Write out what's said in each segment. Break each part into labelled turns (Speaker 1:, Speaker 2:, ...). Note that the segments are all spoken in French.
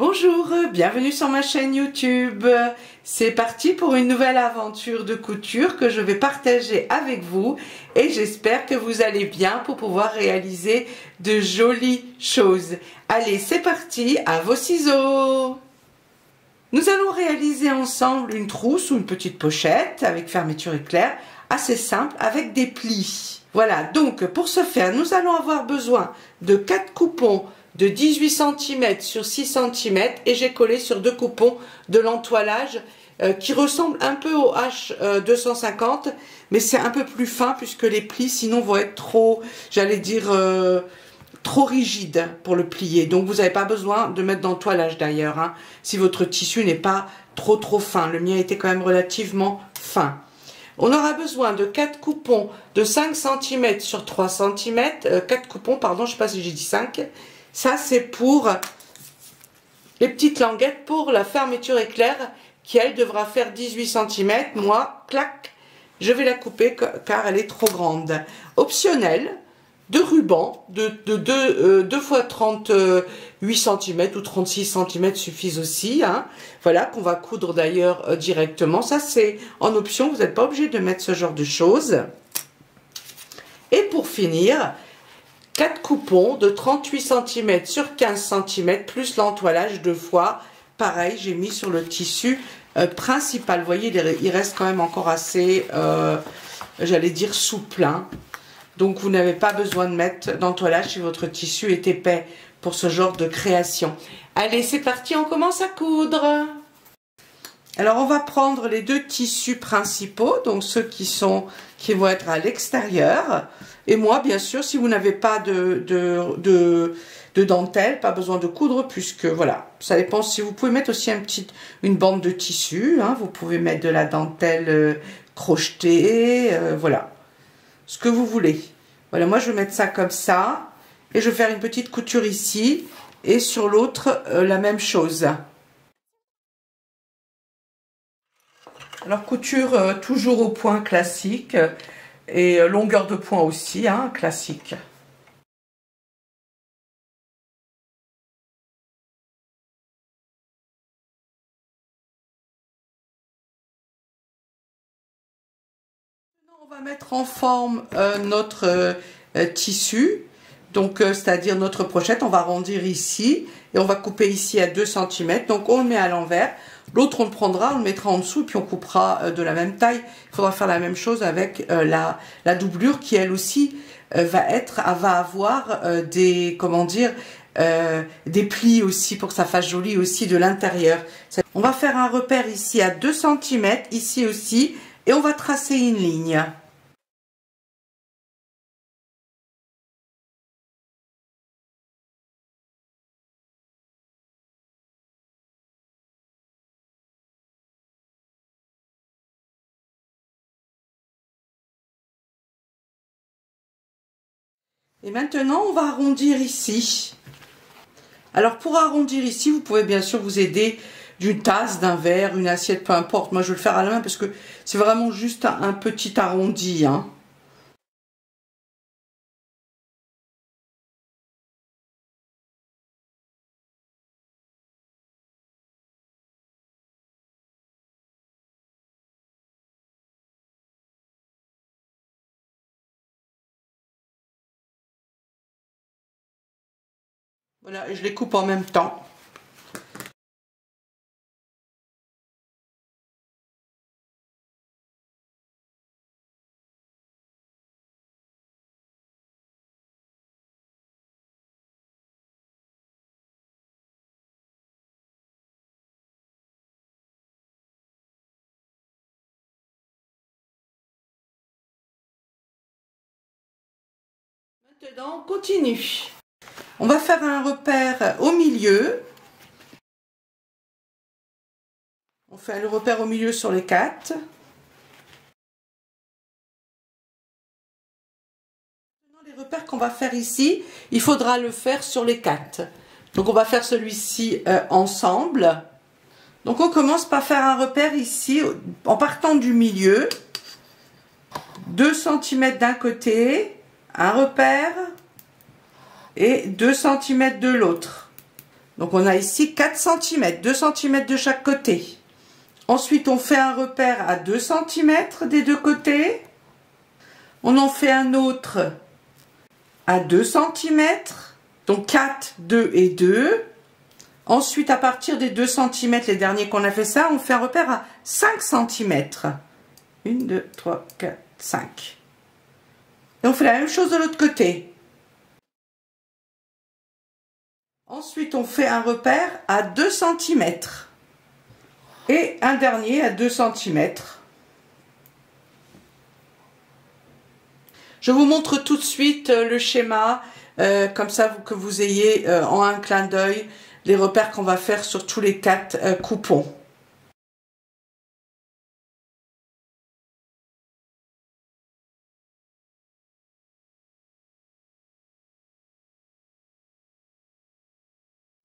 Speaker 1: Bonjour, bienvenue sur ma chaîne YouTube. C'est parti pour une nouvelle aventure de couture que je vais partager avec vous et j'espère que vous allez bien pour pouvoir réaliser de jolies choses. Allez, c'est parti, à vos ciseaux. Nous allons réaliser ensemble une trousse ou une petite pochette avec fermeture éclair, assez simple avec des plis. Voilà, donc pour ce faire, nous allons avoir besoin de 4 coupons de 18 cm sur 6 cm et j'ai collé sur 2 coupons de l'entoilage qui ressemble un peu au H250 mais c'est un peu plus fin puisque les plis sinon vont être trop, j'allais dire, trop rigides pour le plier. Donc vous n'avez pas besoin de mettre d'entoilage d'ailleurs, hein, si votre tissu n'est pas trop fin. Le mien était quand même relativement fin. On aura besoin de 4 coupons de 5 cm sur 3 cm, 4 coupons, pardon, je ne sais pas si j'ai dit 5. Ça, c'est pour les petites languettes pour la fermeture éclair qui, elle, devra faire 18 cm. Moi, clac, je vais la couper car elle est trop grande. Optionnel, de ruban de 2 x 38 cm ou 36 cm suffisent aussi. Hein. Voilà, qu'on va coudre d'ailleurs directement. Ça, c'est en option, vous n'êtes pas obligé de mettre ce genre de choses. Et pour finir, 4 coupons de 38 cm sur 15 cm plus l'entoilage 2 fois. Pareil, j'ai mis sur le tissu principal. Vous voyez, il reste quand même encore assez, j'allais dire, souple. Hein. Donc, vous n'avez pas besoin de mettre d'entoilage si votre tissu est épais pour ce genre de création. Allez, c'est parti, on commence à coudre. Alors, on va prendre les 2 tissus principaux, donc ceux qui vont être à l'extérieur. Et moi, bien sûr, si vous n'avez pas de dentelle, pas besoin de coudre, puisque voilà, ça dépend. Si vous pouvez mettre aussi une bande de tissu, hein, vous pouvez mettre de la dentelle crochetée, voilà, ce que vous voulez. Voilà, moi je vais mettre ça comme ça, et je vais faire une petite couture ici, et sur l'autre, la même chose. Alors couture toujours au point classique et longueur de point aussi, hein, classique. On va mettre en forme notre tissu, donc c'est-à-dire notre pochette. On va arrondir ici et on va couper ici à 2 cm. Donc on le met à l'envers. L'autre on le prendra, on le mettra en dessous et puis on coupera de la même taille. Il faudra faire la même chose avec la doublure qui elle aussi va avoir des, comment dire, des plis aussi pour que ça fasse joli aussi de l'intérieur. On va faire un repère ici à 2 cm, ici aussi, et on va tracer une ligne. Et maintenant, on va arrondir ici. Alors, pour arrondir ici, vous pouvez bien sûr vous aider d'une tasse, d'un verre, une assiette, peu importe. Moi, je vais le faire à la main parce que c'est vraiment juste un petit arrondi. Hein. Voilà, et je les coupe en même temps. Maintenant, on continue. On va faire un repère au milieu. On fait le repère au milieu sur les 4. Les repères qu'on va faire ici, il faudra le faire sur les 4. Donc on va faire celui-ci ensemble. Donc on commence par faire un repère ici, en partant du milieu. 2 cm d'un côté, un repère, et 2 cm de l'autre. Donc on a ici 4 cm, 2 cm de chaque côté. Ensuite on fait un repère à 2 cm des deux côtés. On en fait un autre à 2 cm. Donc 4, 2 et 2. Ensuite à partir des 2 cm, les derniers qu'on a fait ça, on fait un repère à 5 cm. 1, 2, 3, 4, 5. Et on fait la même chose de l'autre côté. Ensuite, on fait un repère à 2 cm. Et un dernier à 2 cm. Je vous montre tout de suite le schéma, comme ça que vous ayez en un clin d'œil les repères qu'on va faire sur tous les 4 coupons.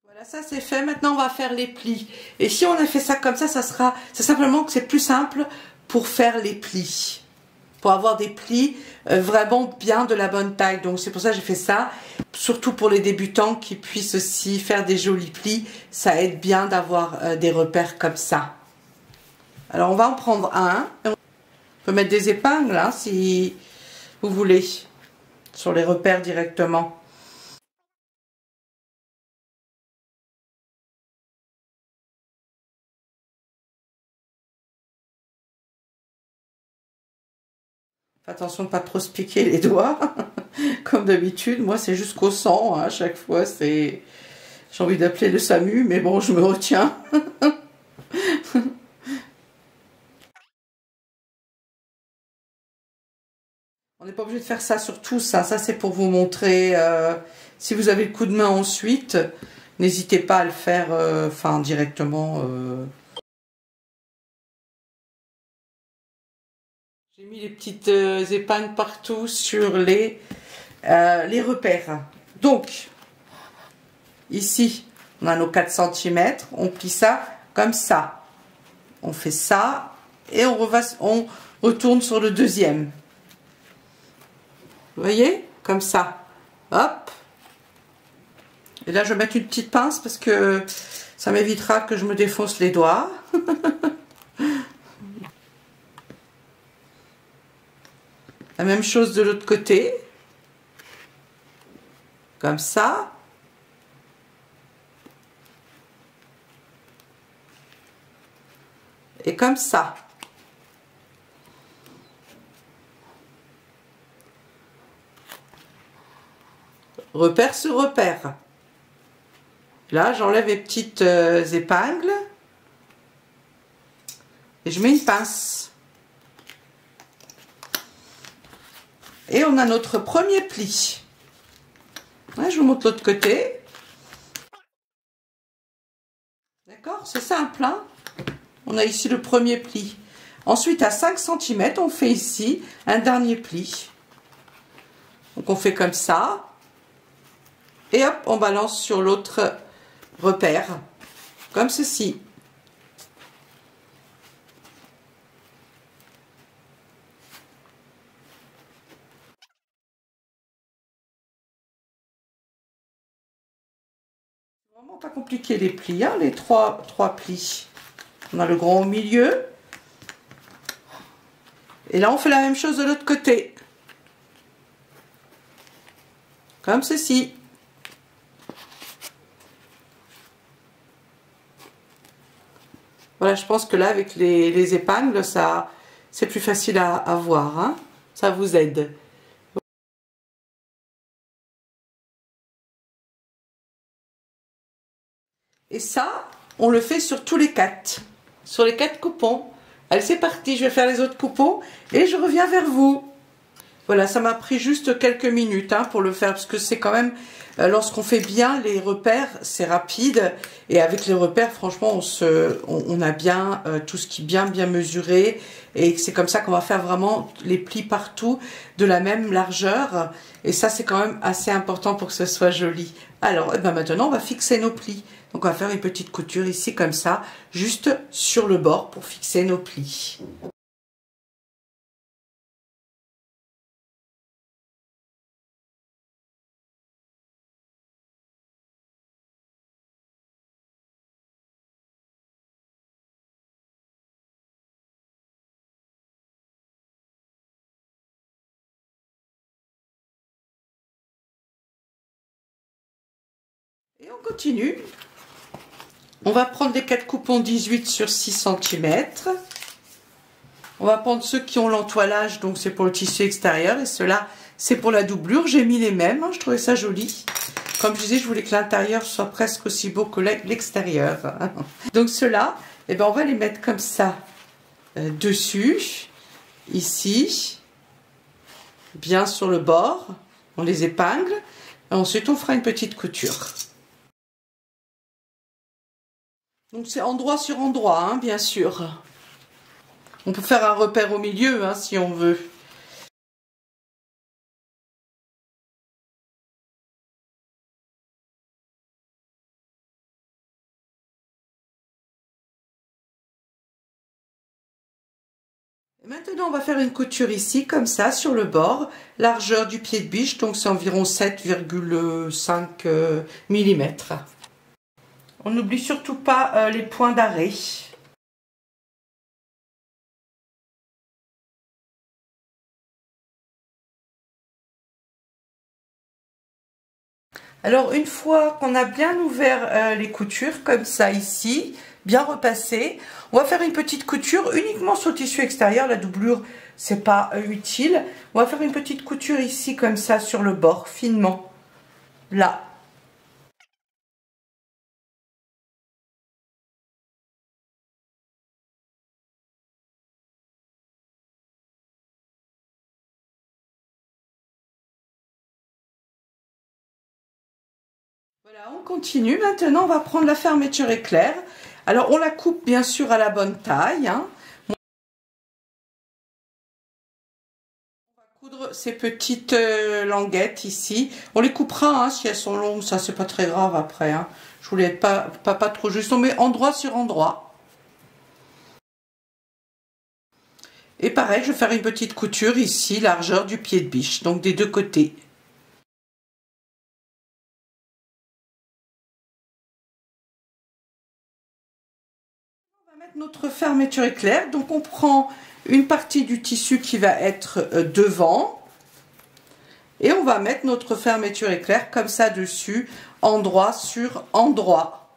Speaker 1: Voilà, ça c'est fait. Maintenant, on va faire les plis. Et si on a fait ça comme ça, c'est simplement que c'est plus simple pour faire les plis. Pour avoir des plis vraiment bien de la bonne taille. Donc c'est pour ça que j'ai fait ça. Surtout pour les débutants qui puissent aussi faire des jolis plis. Ça aide bien d'avoir des repères comme ça. Alors on va en prendre un. On peut mettre des épingles hein, si vous voulez. Sur les repères directement. Attention de ne pas trop se piquer les doigts, comme d'habitude. Moi, c'est jusqu'au sang. Hein, à chaque fois, c'est... J'ai envie d'appeler le SAMU, mais bon, je me retiens. On n'est pas obligé de faire ça sur tous. Hein. Ça, c'est pour vous montrer. Si vous avez le coup de main ensuite, n'hésitez pas à le faire directement. J'ai mis les petites épingles partout sur les repères. Donc, ici, on a nos 4 cm. On plie ça comme ça. On fait ça et on retourne sur le deuxième. Vous voyez? Comme ça. Hop. Et là, je vais mettre une petite pince parce que ça m'évitera que je me défonce les doigts. La même chose de l'autre côté. Comme ça. Et comme ça. Repère sur repère. Là, j'enlève les petites épingles. Et je mets une pince. Et on a notre premier pli. Ouais, je vous montre l'autre côté. D'accord? C'est simple, hein? On a ici le premier pli. Ensuite, à 5 cm, on fait ici un dernier pli. Donc, on fait comme ça. Et hop, on balance sur l'autre repère. Comme ceci. Vraiment pas compliqué les plis, hein, les trois plis. On a le grand au milieu. Et là, on fait la même chose de l'autre côté. Comme ceci. Voilà, je pense que là, avec les épingles, ça, c'est plus facile à voir. Hein. Ça vous aide. Et ça, on le fait sur tous les 4. Sur les 4 coupons. Allez, c'est parti. Je vais faire les autres coupons et je reviens vers vous. Voilà, ça m'a pris juste quelques minutes hein, pour le faire, parce que c'est quand même, lorsqu'on fait bien les repères, c'est rapide. Et avec les repères, franchement, on a bien tout ce qui est bien mesuré. Et c'est comme ça qu'on va faire vraiment les plis partout de la même largeur. Et ça, c'est quand même assez important pour que ce soit joli. Alors, eh ben maintenant, on va fixer nos plis. Donc, on va faire une petite couture ici, comme ça, juste sur le bord pour fixer nos plis. Et on continue. On va prendre les 4 coupons 18 sur 6 cm. On va prendre ceux qui ont l'entoilage, donc c'est pour le tissu extérieur, et ceux-là, c'est pour la doublure. J'ai mis les mêmes, hein, je trouvais ça joli. Comme je disais, je voulais que l'intérieur soit presque aussi beau que l'extérieur. Donc ceux-là, eh ben, on va les mettre comme ça dessus, ici, bien sur le bord. On les épingle, et ensuite on fera une petite couture. Donc c'est endroit sur endroit, hein, bien sûr. On peut faire un repère au milieu, hein, si on veut. Et maintenant, on va faire une couture ici, comme ça, sur le bord. Largeur du pied de biche, donc c'est environ 7,5 mm. On n'oublie surtout pas les points d'arrêt. Alors une fois qu'on a bien ouvert les coutures, comme ça ici, bien repassé, on va faire une petite couture uniquement sur le tissu extérieur. La doublure, c'est pas utile. On va faire une petite couture ici, comme ça, sur le bord, finement. Là. Voilà, on continue. Maintenant, on va prendre la fermeture éclair. Alors, on la coupe bien sûr à la bonne taille, hein. On va coudre ces petites languettes ici. On les coupera hein, si elles sont longues, ça c'est pas très grave après. Hein. Je voulais pas trop juste. On met endroit sur endroit. Et pareil, je vais faire une petite couture ici, largeur du pied de biche, donc des deux côtés. On va mettre notre fermeture éclair. Donc on prend une partie du tissu qui va être devant. Et on va mettre notre fermeture éclair comme ça dessus, endroit sur endroit.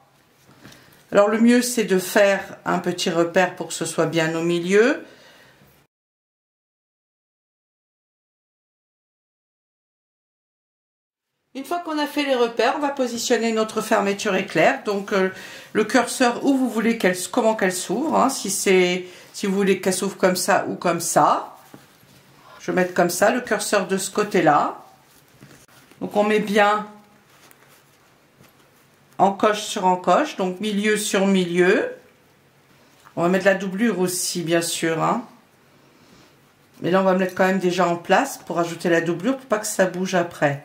Speaker 1: Alors le mieux c'est de faire un petit repère pour que ce soit bien au milieu. Une fois qu'on a fait les repères, on va positionner notre fermeture éclair. Donc le curseur où vous voulez comment qu'elle s'ouvre. Hein, si vous voulez qu'elle s'ouvre comme ça ou comme ça. Je vais mettre comme ça le curseur de ce côté-là. Donc on met bien encoche sur encoche, donc milieu sur milieu. On va mettre la doublure aussi, bien sûr. Hein. Mais là, on va mettre quand même déjà en place pour ajouter la doublure pour pas que ça bouge après.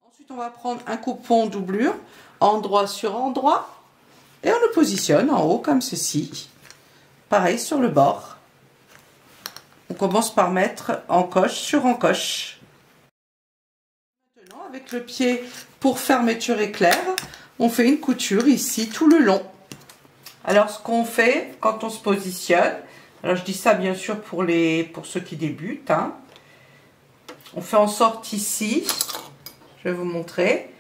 Speaker 1: Ensuite, on va prendre un coupon doublure, endroit sur endroit. Et on le positionne en haut comme ceci. Pareil sur le bord. On commence par mettre encoche sur encoche. Maintenant, avec le pied pour fermeture éclair, on fait une couture ici tout le long. Alors, ce qu'on fait quand on se positionne, alors je dis ça bien sûr pour ceux qui débutent, hein, on fait en sorte ici, je vais vous montrer,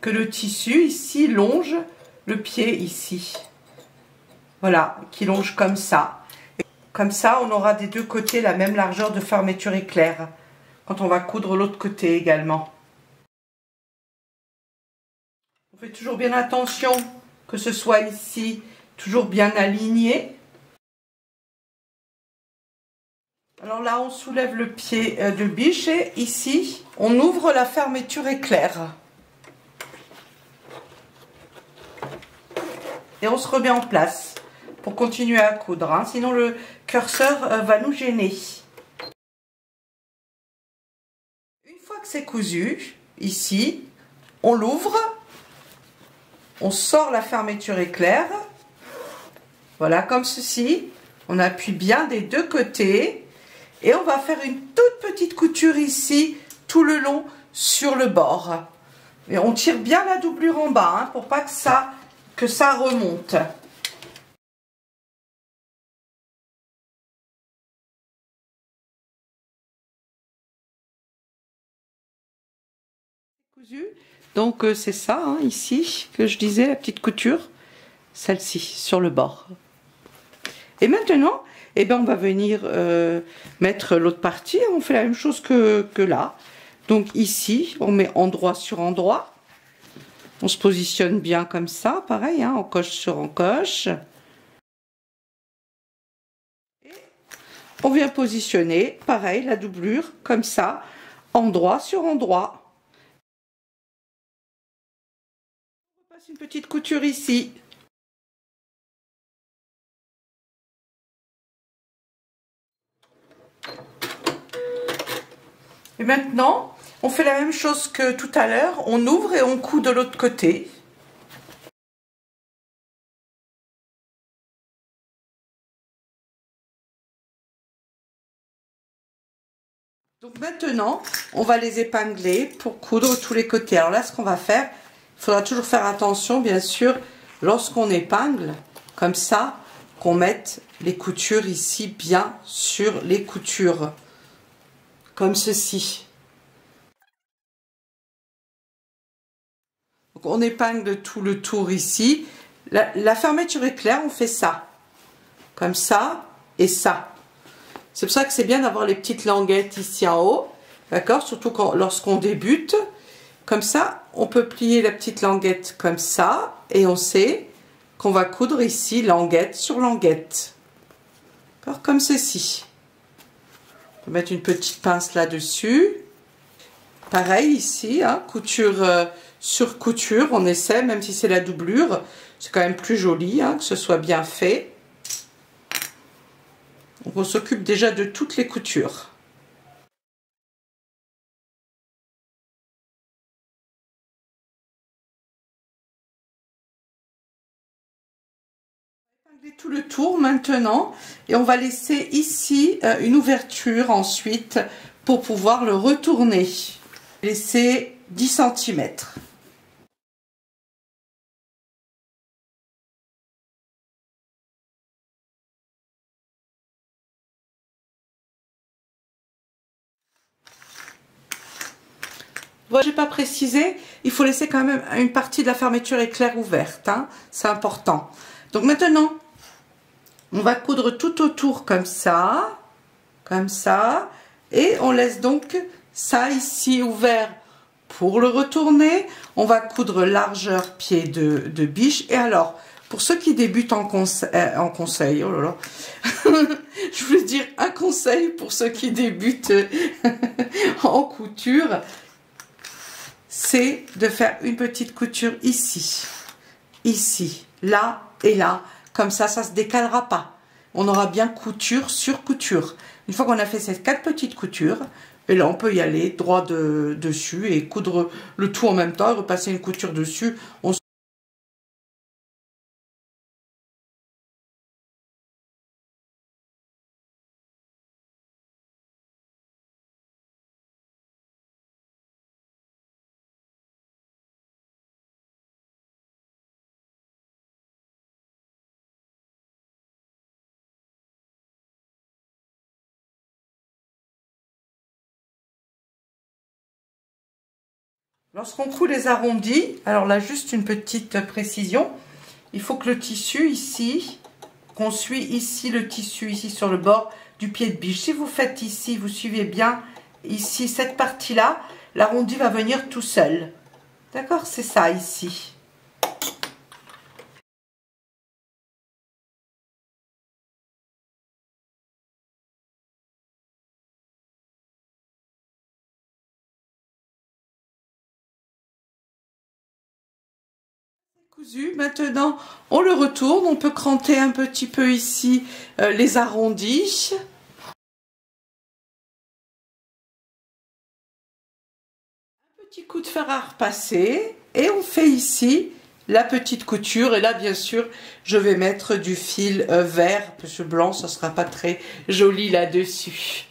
Speaker 1: que le tissu ici longe le pied ici. Voilà, qui longe comme ça. Et comme ça, on aura des deux côtés la même largeur de fermeture éclair quand on va coudre l'autre côté également. On fait toujours bien attention que ce soit ici toujours bien aligné. Alors là, on soulève le pied de biche et ici, on ouvre la fermeture éclair. Et on se remet en place pour continuer à coudre. Hein. Sinon, le curseur va nous gêner. Une fois que c'est cousu, ici, on l'ouvre. On sort la fermeture éclair. Voilà, comme ceci. On appuie bien des deux côtés. Et on va faire une toute petite couture ici, tout le long, sur le bord. Et on tire bien la doublure en bas, hein, pour pas que ça remonte. Donc c'est ça, hein, ici, que je disais, la petite couture, celle-ci, sur le bord. Et maintenant, eh ben, on va venir mettre l'autre partie, on fait la même chose que là. Donc ici, on met endroit sur endroit, on se positionne bien comme ça, pareil, hein, encoche sur encoche. Et on vient positionner, pareil, la doublure, comme ça, endroit sur endroit. On passe une petite couture ici. Et maintenant, on fait la même chose que tout à l'heure, on ouvre et on coud de l'autre côté. Donc maintenant, on va les épingler pour coudre tous les côtés. Alors là, ce qu'on va faire, il faudra toujours faire attention, bien sûr, lorsqu'on épingle, comme ça, qu'on mette les coutures ici bien sur les coutures, comme ceci. Donc on épingle tout le tour ici. La fermeture éclair, on fait ça, comme ça et ça. C'est pour ça que c'est bien d'avoir les petites languettes ici en haut, d'accord? Surtout lorsqu'on débute. Comme ça, on peut plier la petite languette comme ça, et on sait qu'on va coudre ici languette sur languette. D'accord? Comme ceci. On va mettre une petite pince là-dessus. Pareil ici, hein, couture sur couture, on essaie, même si c'est la doublure, c'est quand même plus joli, hein, que ce soit bien fait. Donc on s'occupe déjà de toutes les coutures. On va épingler tout le tour maintenant et on va laisser ici une ouverture ensuite pour pouvoir le retourner. Laisser 10 cm. Voilà, j'ai pas précisé, il faut laisser quand même une partie de la fermeture éclair ouverte, hein, c'est important. Donc maintenant, on va coudre tout autour comme ça, et on laisse donc ça ici ouvert pour le retourner. On va coudre largeur pied de biche. Et alors, pour ceux qui débutent en conseil, oh là là, je voulais dire un conseil pour ceux qui débutent en couture, c'est de faire une petite couture ici, là et là. Comme ça, ça ne se décalera pas. On aura bien couture sur couture. Une fois qu'on a fait ces 4 petites coutures, et là on peut y aller droit dessus et coudre le tout en même temps et repasser une couture dessus. Lorsqu'on coud les arrondis, alors là juste une petite précision, il faut que le tissu ici, qu'on suit ici le tissu ici sur le bord du pied de biche. Si vous faites ici, vous suivez bien ici cette partie-là, l'arrondi va venir tout seul. D'accord? C'est ça ici. Cousu. Maintenant, on le retourne. On peut cranter un petit peu ici les arrondis. Un petit coup de fer à repasser. Et on fait ici la petite couture. Et là, bien sûr, je vais mettre du fil vert. Parce que blanc, ça ne sera pas très joli là-dessus.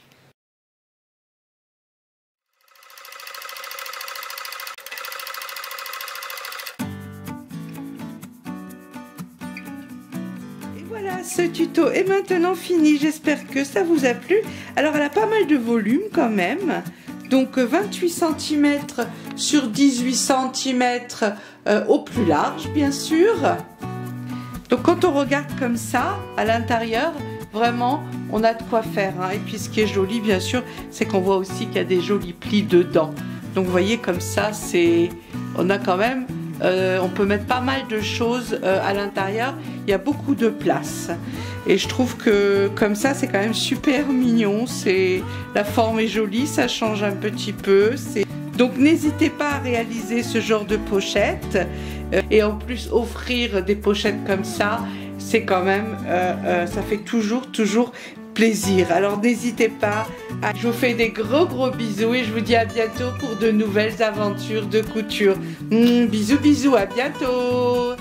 Speaker 1: Voilà, ce tuto est maintenant fini, j'espère que ça vous a plu. Alors elle a pas mal de volume quand même, donc 28 cm sur 18 cm au plus large, bien sûr. Donc quand on regarde comme ça, à l'intérieur, vraiment, on a de quoi faire. Hein. Et puis ce qui est joli, bien sûr, c'est qu'on voit aussi qu'il y a des jolis plis dedans. Donc vous voyez, comme ça, on a quand même, on peut mettre pas mal de choses à l'intérieur. Il y a beaucoup de place. Et je trouve que comme ça, c'est quand même super mignon. La forme est jolie, ça change un petit peu. Donc n'hésitez pas à réaliser ce genre de pochette. Et en plus, offrir des pochettes comme ça, c'est quand même, ça fait toujours plaisir. Alors n'hésitez pas. Je vous fais des gros bisous et je vous dis à bientôt pour de nouvelles aventures de couture. Bisous, à bientôt.